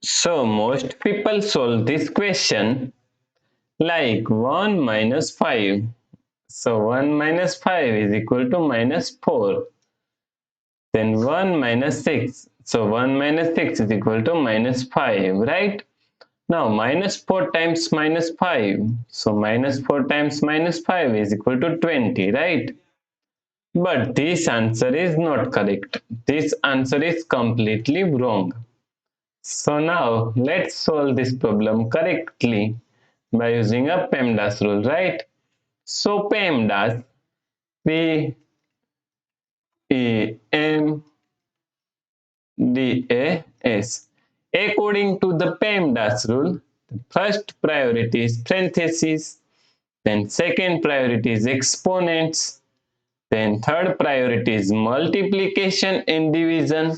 So most people solve this question like 1 minus 5. So 1 minus 5 is equal to minus 4. Then 1 minus 6. So 1 minus 6 is equal to minus 5, right? Now minus 4 times minus 5. So minus 4 times minus 5 is equal to 20, right? But this answer is not correct. This answer is completely wrong. So now let's solve this problem correctly by using a PEMDAS rule, right? So PEMDAS, P-E-M-D-A-S. According to the PEMDAS rule, the first priority is parentheses, then second priority is exponents, then third priority is multiplication and division.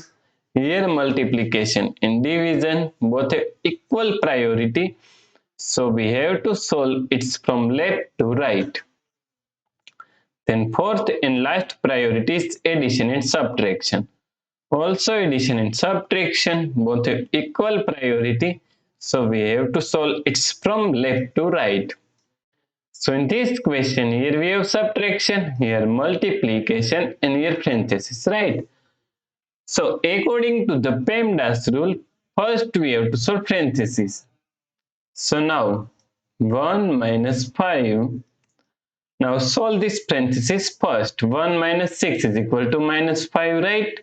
Here multiplication and division both have equal priority. So we have to solve it from left to right. Then fourth and last priority is addition and subtraction. Also addition and subtraction both have equal priority. So we have to solve it from left to right. So in this question, here we have subtraction, here multiplication, and here parenthesis, right? So according to the PEMDAS rule, first we have to solve parenthesis. So now 1 minus 5. Now solve this parenthesis first. 1 minus 6 is equal to minus 5, right?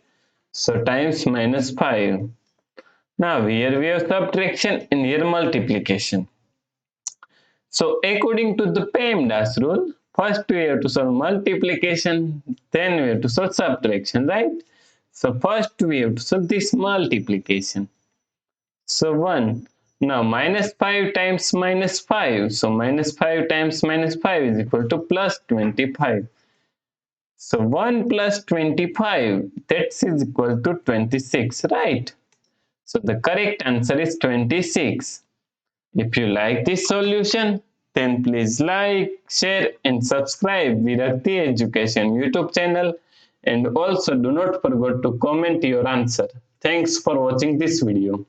So times minus 5. Now here we have subtraction and here multiplication. So according to the PEMDAS rule, first we have to solve multiplication, then we have to solve subtraction, right? So first we have to solve this multiplication. So 1. Now minus 5 times minus 5. So minus 5 times minus 5 is equal to plus 25. So 1 plus 25, that is equal to 26, right? So the correct answer is 26. If you like this solution, then please like, share and subscribe Virakti Education YouTube channel, and also do not forget to comment your answer. Thanks for watching this video.